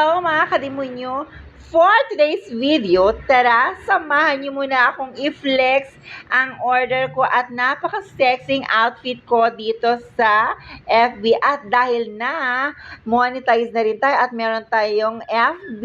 Hello mga kadimonyo! For today's video, tara, samahan niyo muna akong i-flex ang order ko at napaka-sexing outfit ko dito sa FB. At dahil na monetize na rin tayo at meron tayong FB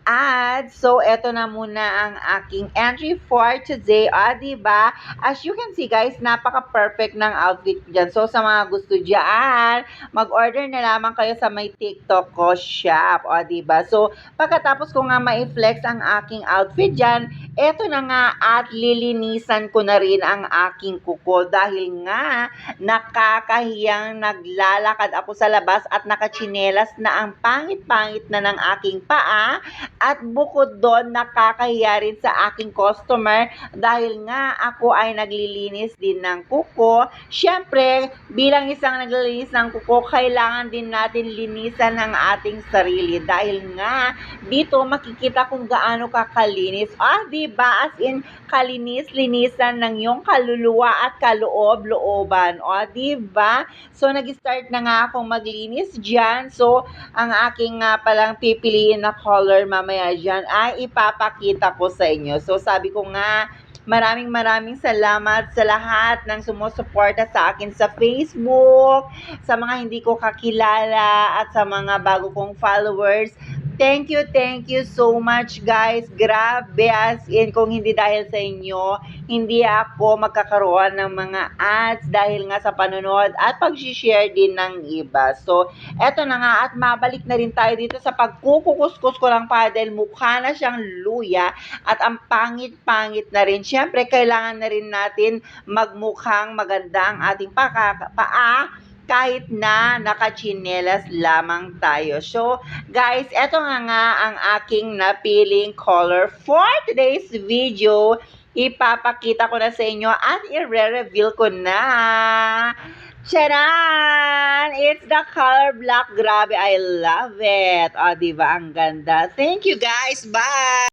ads, so eto na muna ang aking entry for today. Diba? As you can see guys, napaka-perfect ng outfit dyan. So sa mga gusto dyan, mag-order na lamang kayo sa may TikTok ko shop. Diba? So pagkatapos ko nga ma-flex ang aking outfit dyan, eto na nga at lilinisan ko na rin ang aking kuko dahil nga nakakahiyang naglalakad ako sa labas at nakachinelas na ang pangit-pangit na ng aking paa at bukod doon nakakahiya rin sa aking customer dahil nga ako ay naglilinis din ng kuko. Siyempre, bilang isang naglilinis ng kuko, kailangan din natin linisan ang ating sarili dahil nga dito makikita kung gaano kakalinis. Diba? As in, kalinis-linisan ng iyong kaluluwa at kaloob-looban. Diba? So, nag-start na nga akong maglinis dyan. So, ang aking palang pipiliin na color mamaya dyan ay ipapakita ko sa inyo. So, sabi ko nga, maraming salamat sa lahat ng sumusuporta sa akin sa Facebook, sa mga hindi ko kakilala, at sa mga bago kong followers. Thank you so much guys. Grabe, as in, kung hindi dahil sa inyo, hindi ako magkakaroon ng mga ads dahil nga sa panonood at pag-share din ng iba. So, eto na nga at mabalik na rin tayo dito sa pagkukuskus ko ng paddle. Mukha na siyang luya at ang pangit-pangit na rin. Siyempre, kailangan na rin natin magmukhang maganda ang ating paa kahit na nakachinelas lamang tayo. So, guys, eto nga ang aking napiling color for today's video. Ipapakita ko na sa inyo at i-reveal ko na. Charan! It's the color black. Grabe, I love it. Diba? Ang ganda. Thank you guys. Bye!